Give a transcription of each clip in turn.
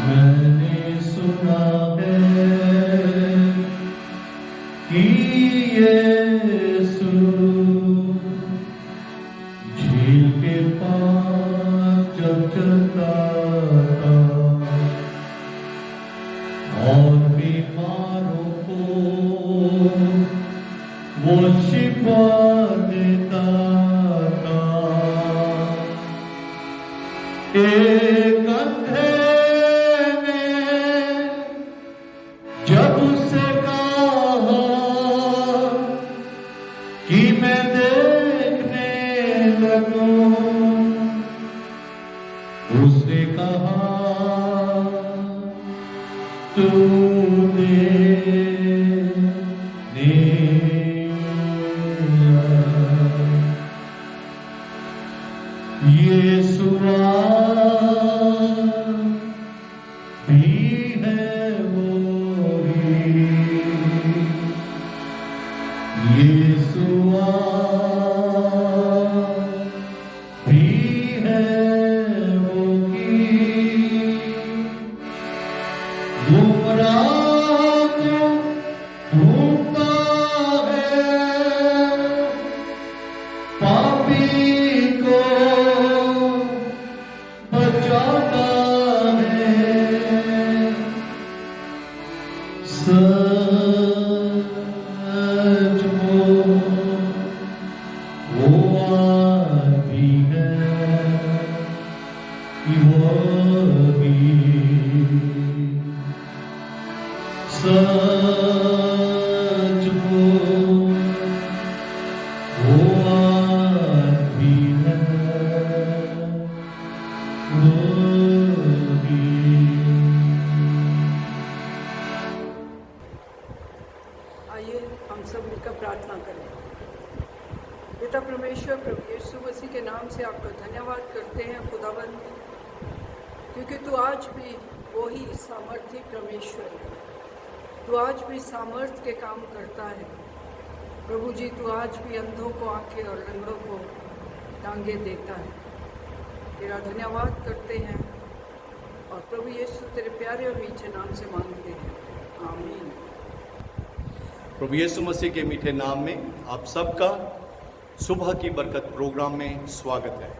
मैंने सुना है कि यीशु झील के पास जब चलता था और बीमारों को वो शिफा देता था। एक अंधे ने जब उससे कहा कि मैं देखने लगूं, उसने कहा तू यीशु भी है वो ही, यीशु भी है वो ही। गुमराह को ढूंढता है, पापी को बचाता है, सच वो आदमी है कि वो भी सच वो आदमी है वो भी। आइए हम सब मिलकर प्रार्थना करें। पिता परमेश्वर प्रभु यीशु मसीह के नाम से आपका धन्यवाद करते हैं खुदावंद, क्योंकि तू आज भी वही सामर्थ्य परमेश्वर है। तू आज भी सामर्थ्य के काम करता है प्रभु जी। तू आज भी अंधों को आंखें और लंगड़ों को टांगे देता है। तेरा धन्यवाद करते हैं और प्रभु यीशु तेरे प्यारे और मीठे नाम से मांगते हैं, आमीन। प्रभु यीशु मसीह के मीठे नाम में आप सबका सुबह की बरकत प्रोग्राम में स्वागत है।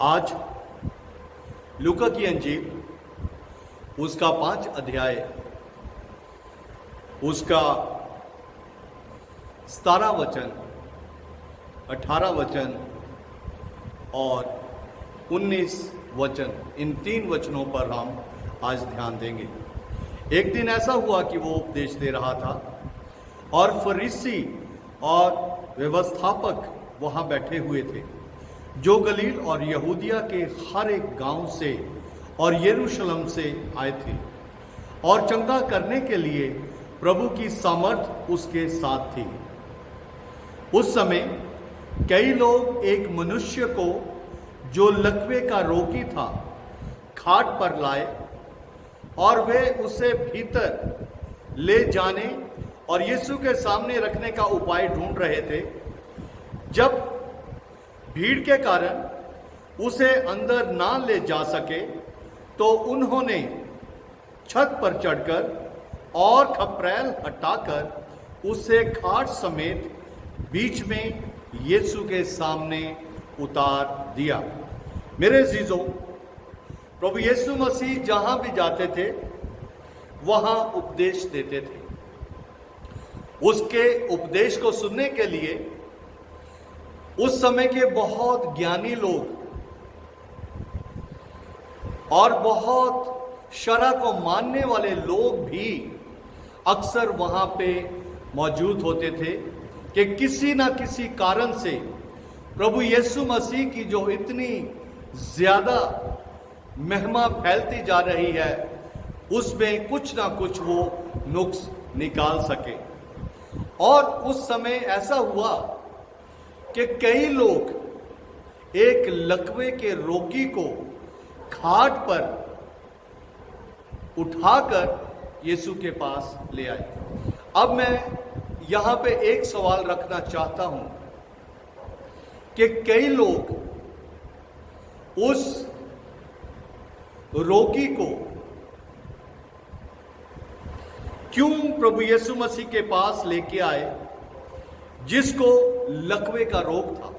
आज लूका की अंजील उसका 5 अध्याय, उसका 17 वचन, 18 वचन और 19 वचन, इन 3 वचनों पर हम आज ध्यान देंगे। एक दिन ऐसा हुआ कि वो उपदेश दे रहा था और फरीसी और व्यवस्थापक वहां बैठे हुए थे, जो गलील और यहूदिया के हर एक गांव से और यरूशलेम से आए थे, और चंगा करने के लिए प्रभु की सामर्थ उसके साथ थी। उस समय कई लोग एक मनुष्य को, जो लकवे का रोगी था, खाट पर लाए और वे उसे भीतर ले जाने और यीशु के सामने रखने का उपाय ढूंढ रहे थे। जब भीड़ के कारण उसे अंदर ना ले जा सके तो उन्होंने छत पर चढ़कर और खपरेल हटाकर उसे खाट समेत बीच में यीशु के सामने उतार दिया। मेरे अजीजों, प्रभु यीशु मसीह जहां भी जाते थे वहां उपदेश देते थे। उसके उपदेश को सुनने के लिए उस समय के बहुत ज्ञानी लोग और बहुत शरअ को मानने वाले लोग भी अक्सर वहां पे मौजूद होते थे कि किसी ना किसी कारण से प्रभु यीशु मसीह की जो इतनी ज्यादा महिमा फैलती जा रही है, उसमें कुछ ना कुछ वो नुक्स निकाल सके। और उस समय ऐसा हुआ कि कई लोग एक लकवे के रोगी को खाट पर उठाकर यीशु के पास ले आए। अब मैं यहां पे एक सवाल रखना चाहता हूं कि कई लोग उस रोगी को क्यों प्रभु यीशु मसीह के पास लेके आए, जिसको लकवे का रोग था।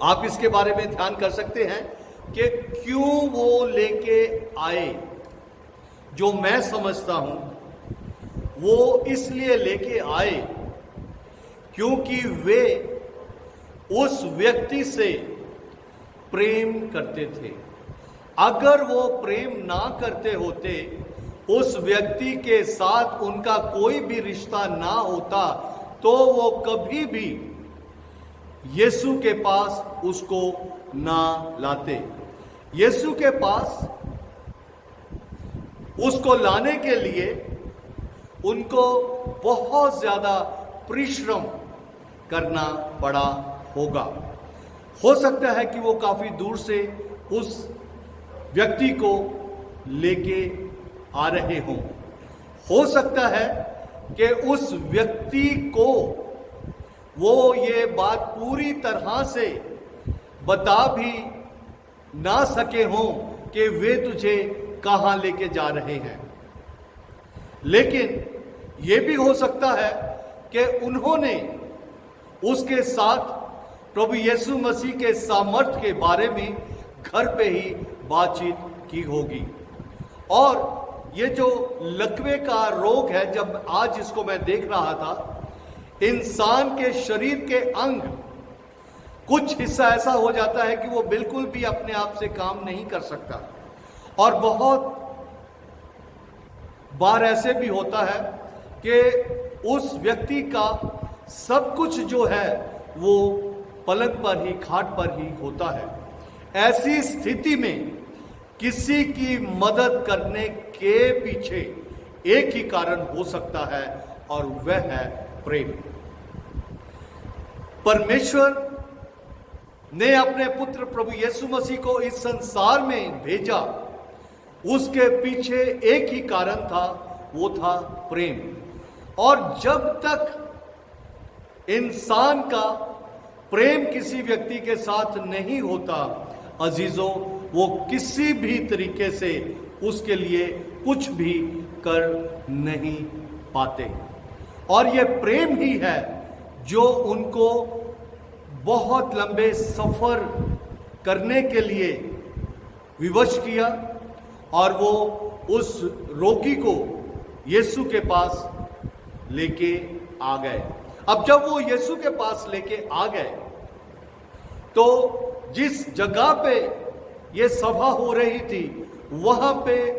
आप इसके बारे में ध्यान कर सकते हैं कि क्यों वो लेके आए। जो मैं समझता हूं वो इसलिए लेके आए क्योंकि वे उस व्यक्ति से प्रेम करते थे। अगर वो प्रेम ना करते होते, उस व्यक्ति के साथ उनका कोई भी रिश्ता ना होता, तो वो कभी भी यीशु के पास उसको ना लाते। यीशु के पास उसको लाने के लिए उनको बहुत ज्यादा परिश्रम करना पड़ा होगा। हो सकता है कि वो काफी दूर से उस व्यक्ति को लेके आ रहे हों। हो सकता है कि उस व्यक्ति को वो ये बात पूरी तरह से बता भी ना सके हों कि वे तुझे कहां लेके जा रहे हैं। लेकिन यह भी हो सकता है कि उन्होंने उसके साथ प्रभु यीशु मसीह के सामर्थ्य के बारे में घर पे ही बातचीत की होगी। और ये जो लकवे का रोग है, जब आज इसको मैं देख रहा था, इंसान के शरीर के अंग कुछ हिस्सा ऐसा हो जाता है कि वो बिल्कुल भी अपने आप से काम नहीं कर सकता। और बहुत बार ऐसे भी होता है कि उस व्यक्ति का सब कुछ जो है वो पलंग पर ही, खाट पर ही होता है। ऐसी स्थिति में किसी की मदद करने के पीछे एक ही कारण हो सकता है, और वह है प्रेम। परमेश्वर ने अपने पुत्र प्रभु यीशु मसीह को इस संसार में भेजा, उसके पीछे एक ही कारण था, वो था प्रेम। और जब तक इंसान का प्रेम किसी व्यक्ति के साथ नहीं होता, अजीजों, वो किसी भी तरीके से उसके लिए कुछ भी कर नहीं पाते। और ये प्रेम ही है जो उनको बहुत लंबे सफर करने के लिए विवश किया, और वो उस रोगी को यीशु के पास लेके आ गए। अब जब वो यीशु के पास लेके आ गए, तो जिस जगह पे ये सभा हो रही थी, वहां पे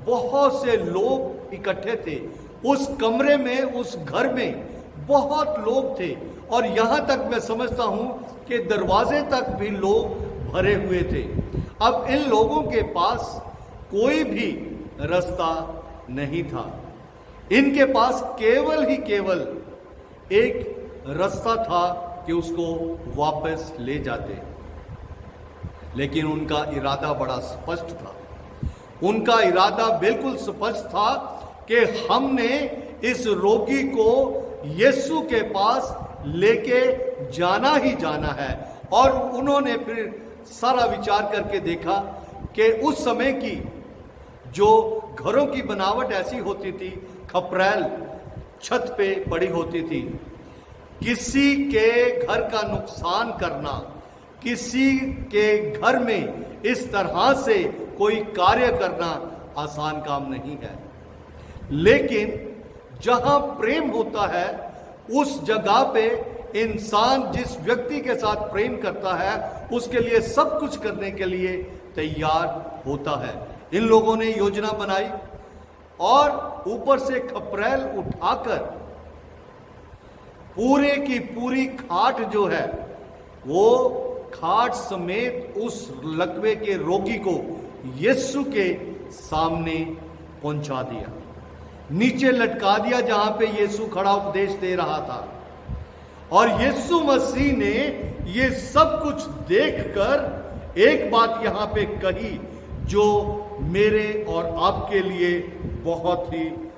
बहुत से लोग इकट्ठे थे। उस कमरे में, उस घर में बहुत लोग थे, और यहां तक मैं समझता हूं कि दरवाजे तक भी लोग भरे हुए थे। अब इन लोगों के पास कोई भी रास्ता नहीं था। इनके पास केवल ही केवल एक रास्ता था कि उसको वापस ले जाते। लेकिन उनका इरादा बड़ा स्पष्ट था। उनका इरादा बिल्कुल स्पष्ट था कि हमने इस रोगी को यीशु के पास लेके जाना ही जाना है। और उन्होंने फिर सारा विचार करके देखा कि उस समय की जो घरों की बनावट ऐसी होती थी, खपरैल छत पे पड़ी होती थी। किसी के घर का नुकसान करना, किसी के घर में इस तरह से कोई कार्य करना आसान काम नहीं है। लेकिन जहां प्रेम होता है, उस जगह पे इंसान जिस व्यक्ति के साथ प्रेम करता है, उसके लिए सब कुछ करने के लिए तैयार होता है। इन लोगों ने योजना बनाई और ऊपर से खपरैल उठाकर पूरे की पूरी खाट जो है, वो खाट समेत उस लकवे के रोगी को यीशु के सामने पहुंचा दिया। नीचे लटका दिया जहां पे यीशु खड़ा उपदेश दे रहा था। और यीशु मसीह ने ये सब कुछ देखकर एक बात यहां पे कही, जो मेरे और आपके लिए बहुत ही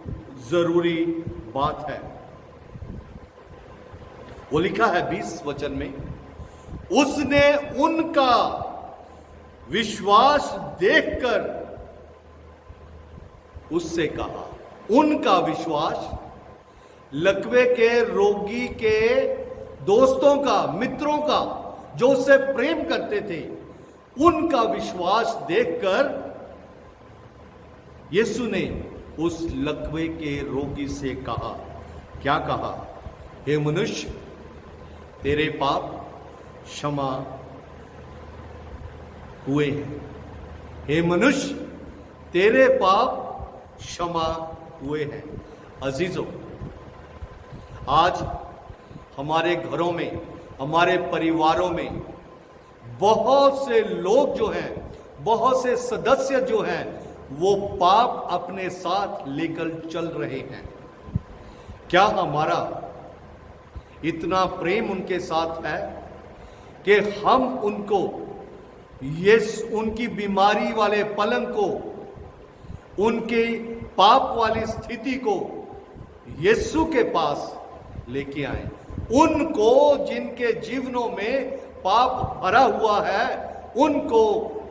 जरूरी बात है। वो लिखा है 20 वचन में, उसने उनका विश्वास देखकर उससे कहा, उनका विश्वास, लकवे के रोगी के दोस्तों का, मित्रों का, जो उससे प्रेम करते थे, उनका विश्वास देखकर यीशु ने उस लकवे के रोगी से कहा, क्या कहा? हे मनुष्य, तेरे पाप क्षमा हुए हैं। हे मनुष्य, तेरे पाप क्षमा हुए हैं। अजीजों, आज हमारे घरों में, हमारे परिवारों में बहुत से लोग जो हैं, बहुत से सदस्य जो हैं, वो पाप अपने साथ लेकर चल रहे हैं। क्या हमारा इतना प्रेम उनके साथ है कि हम उनको उनकी बीमारी वाले पलंग को, उनकी पाप वाली स्थिति को यीशु के पास लेके आए? उनको जिनके जीवनों में पाप भरा हुआ है, उनको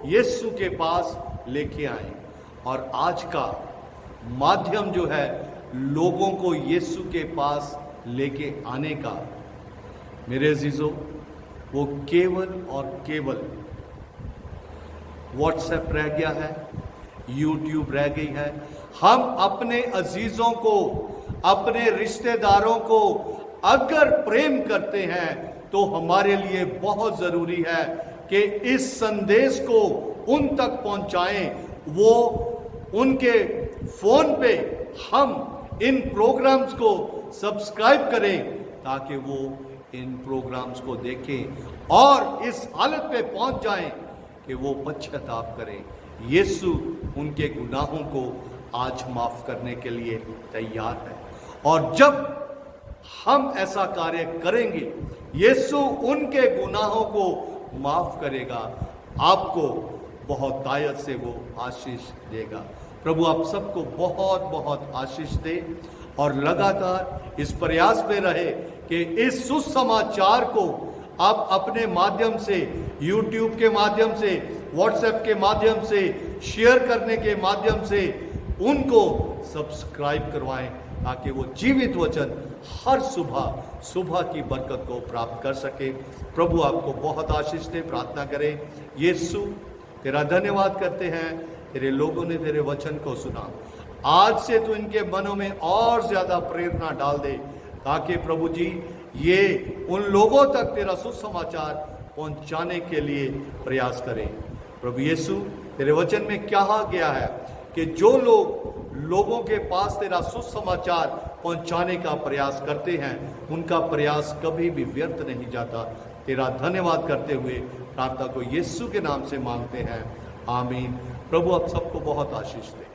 यीशु के पास लेके आए। और आज का माध्यम जो है लोगों को यीशु के पास लेके आने का, मेरे अजीजों, वो केवल और केवल व्हाट्सएप रह गया है, यूट्यूब रह गई है। हम अपने अजीजों को, अपने रिश्तेदारों को अगर प्रेम करते हैं तो हमारे लिए बहुत जरूरी है कि इस संदेश को उन तक पहुंचाएं। वो उनके फोन पे हम इन प्रोग्राम्स को सब्सक्राइब करें ताकि वो इन प्रोग्राम्स को देखें और इस हालत पे पहुंच जाएं कि वो पश्चाताप करें। यीशु उनके गुनाहों को आज माफ करने के लिए तैयार है, और जब हम ऐसा कार्य करेंगे, यीशु उनके गुनाहों को माफ करेगा, आपको बहुत तायत से वो आशीष देगा। प्रभु आप सबको बहुत बहुत आशीष दे और लगातार इस प्रयास में रहे कि इस सुसमाचार को आप अपने माध्यम से, यूट्यूब के माध्यम से, व्हाट्सएप के माध्यम से, शेयर करने के माध्यम से उनको सब्सक्राइब करवाएं ताकि वो जीवित वचन हर सुबह की बरकत को प्राप्त कर सके। प्रभु आपको बहुत आशीष दे। प्रार्थना करें। यीशु तेरा धन्यवाद करते हैं, तेरे लोगों ने तेरे वचन को सुना। आज से तू इनके मनों में और ज्यादा प्रेरणा डाल दे ताकि प्रभु जी ये उन लोगों तक तेरा सुसमाचार पहुंचाने के लिए प्रयास करें। प्रभु यीशु तेरे वचन में कहा गया है कि जो लोगों के पास तेरा सुसमाचार पहुंचाने का प्रयास करते हैं, उनका प्रयास कभी भी व्यर्थ नहीं जाता। तेरा धन्यवाद करते हुए प्रार्थना को यीशु के नाम से मांगते हैं, आमीन। प्रभु आप सबको बहुत आशीष दे।